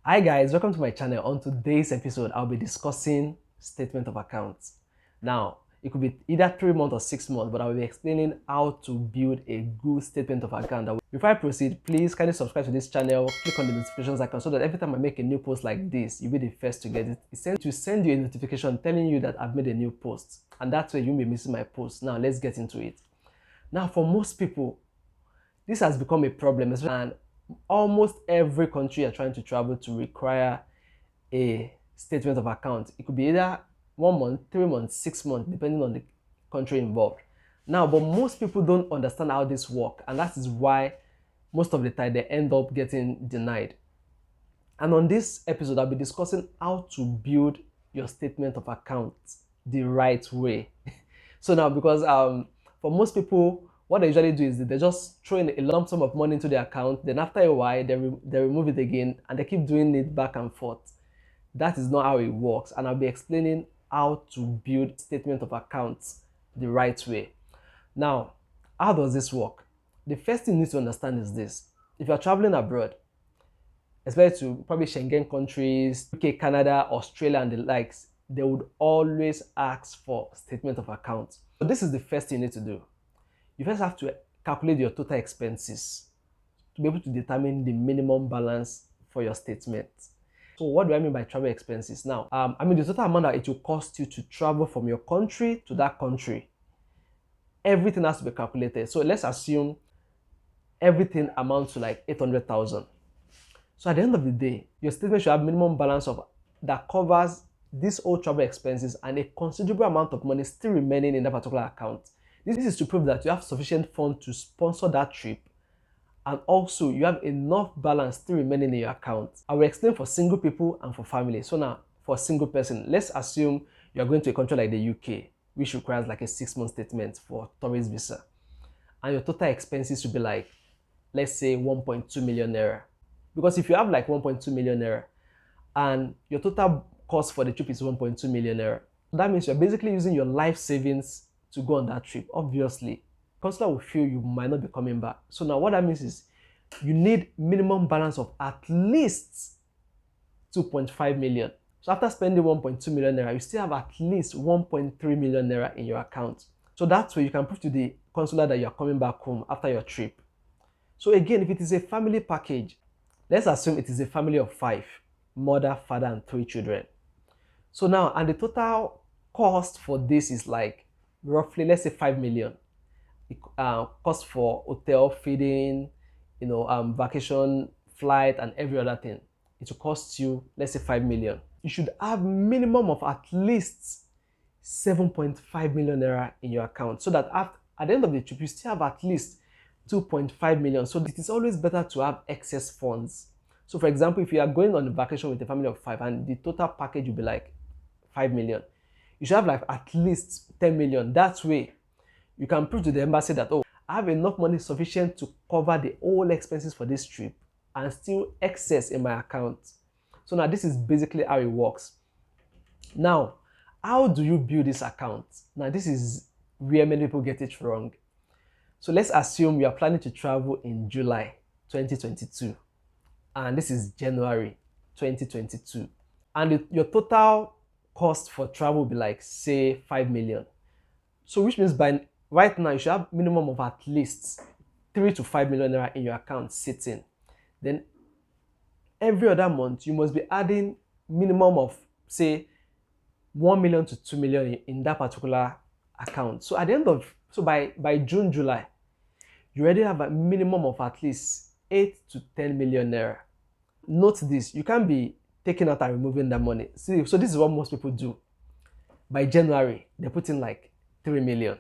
Hi guys, welcome to my channel. On today's episode, I'll be discussing statement of accounts. Now, it could be either 3 months or 6 months, but I'll be explaining how to build a good statement of account. Before I proceed, please kindly subscribe to this channel, click on the notifications icon so that every time I make a new post like this, you'll be the first to get it. It's sent to send you a notification telling you that I've made a new post, and that way you won't be missing my post. Now, let's get into it. Now, for most people, this has become a problem, and almost every country you're trying to travel to require a statement of account. It could be either 1 month, 3 months, 6 months, depending on the country involved. Now, but most people don't understand how this works, and that is why most of the time they end up getting denied. And on this episode, I'll be discussing how to build your statement of account the right way. So now, because for most people, what they usually do is they just throw in a lump sum of money into the account. Then after a while, they remove it again, and they keep doing it back and forth. That is not how it works, and I'll be explaining how to build statement of accounts the right way. Now, how does this work? The first thing you need to understand is this: if you're traveling abroad, especially to probably Schengen countries, UK, Canada, Australia, and the likes, they would always ask for statement of account. So this is the first thing you need to do. You first have to calculate your total expenses to be able to determine the minimum balance for your statement. So what do I mean by travel expenses? Now, I mean the total amount that it will cost you to travel from your country to that country. Everything has to be calculated. So let's assume everything amounts to like 800,000. So at the end of the day, your statement should have minimum balance of that covers these all travel expenses and a considerable amount of money still remaining in that particular account. This is to prove that you have sufficient funds to sponsor that trip, and also you have enough balance still remaining in your account. I will explain for single people and for family. So now, for a single person, let's assume you are going to a country like the UK, which requires like a 6-month statement for tourist visa, and your total expenses should be like, let's say 1.2 million naira. Because if you have like 1.2 million naira and your total cost for the trip is 1.2 million naira, that means you're basically using your life savings to go on that trip. Obviously, consular will feel you might not be coming back. So now what that means is you need minimum balance of at least 2.5 million. So after spending 1.2 million naira, you still have at least 1.3 million naira in your account. So that way you can prove to the consular that you are coming back home after your trip. So again, if it is a family package, let's assume it is a family of 5, mother, father, and 3 children. So now, and the total cost for this is like roughly, let's say 5 million. Cost for hotel, feeding, vacation, flight, and every other thing. It will cost you, let's say 5 million. You should have minimum of at least 7.5 million naira in your account, so that at the end of the trip, you still have at least 2.5 million. So it is always better to have excess funds. So for example, if you are going on a vacation with a family of 5 and the total package will be like 5 million, you should have like at least 10 million. That way, you can prove to the embassy that, oh, I have enough money sufficient to cover the whole expenses for this trip and still excess in my account. So now this is basically how it works. Now, how do you build this account? Now, this is where many people get it wrong. So let's assume you are planning to travel in July 2022, and this is January 2022, and your total cost for travel will be like, say, 5 million. So which means by right now you should have minimum of at least 3 to 5 million naira in your account sitting. Then every other month you must be adding minimum of, say, 1 million to 2 million in that particular account. So at the end of, so by June, July, you already have a minimum of at least 8 to 10 million naira. Note this: you can't be taking out and removing that money. See, so this is what most people do. By January, they put in like 3 million.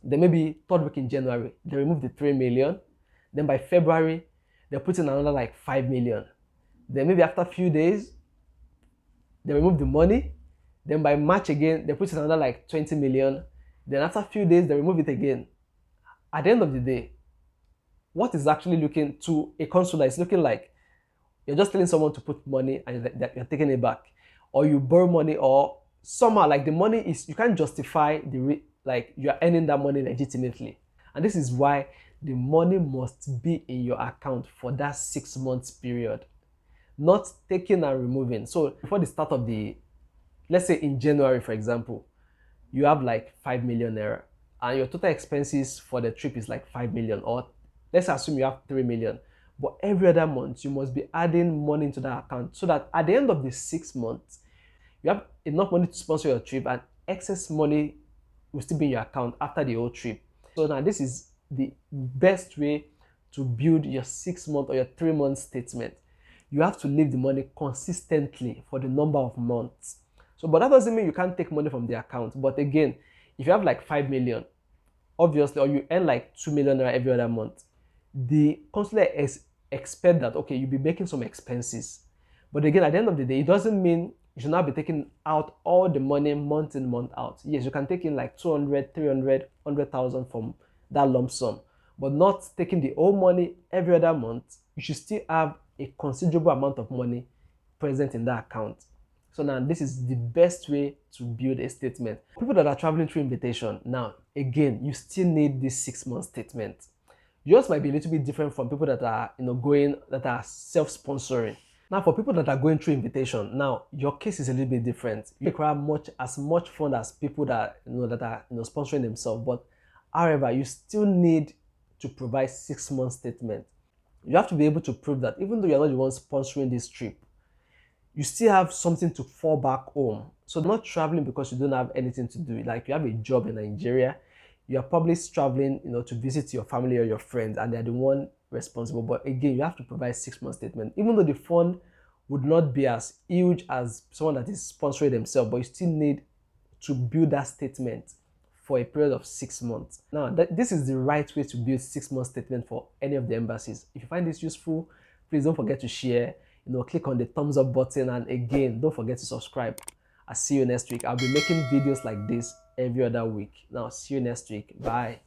Then maybe third week in January, they remove the 3 million. Then by February, they put in another like 5 million. Then maybe after a few days, they remove the money. Then by March again, they put in another like 20 million. Then after a few days, they remove it again. At the end of the day, what is actually looking to a consular is looking like you're just telling someone to put money and you're taking it back, or you borrow money, or somehow like the money is, you can't justify like you are earning that money legitimately. And this is why the money must be in your account for that 6 months period. not taking and removing. So before the start of the, let's say in January, for example, you have like 5 million naira and your total expenses for the trip is like 5 million, or let's assume you have 3 million. But every other month, you must be adding money into that account so that at the end of the 6 months, you have enough money to sponsor your trip and excess money will still be in your account after the whole trip. So now this is the best way to build your 6 month or your 3 month statement. You have to leave the money consistently for the number of months. So, but that doesn't mean you can't take money from the account. But again, if you have like 5 million, obviously, or you earn like 2 million every other month, the consular expect that, okay, you'll be making some expenses. But again, at the end of the day, it doesn't mean you should not be taking out all the money month in, month out. Yes, you can take in like 200, 300, 100,000 from that lump sum, but not taking the whole money every other month. You should still have a considerable amount of money present in that account. So now this is the best way to build a statement. People that are traveling through invitation, now again, you still need this 6 month statement. Yours might be a little bit different from people that are that are self-sponsoring. Now for people that are going through invitation, now your case is a little bit different. You require as much fund as people that that are sponsoring themselves, but however, you still need to provide 6 month statement. You have to be able to prove that even though you're not the one sponsoring this trip, you still have something to fall back home. So not traveling because you don't have anything to do. Like you have a job in Nigeria, you're probably traveling, to visit your family or your friends, and they're the one responsible. But again, you have to provide 6 month statement. Even though the fund would not be as huge as someone that is sponsoring themselves, but you still need to build that statement for a period of 6 months. Now, this is the right way to build 6 month statement for any of the embassies. If you find this useful, please don't forget to share. Click on the thumbs up button, and again, don't forget to subscribe. I'll see you next week. I'll be making videos like this every other week. Now, see you next week. Bye.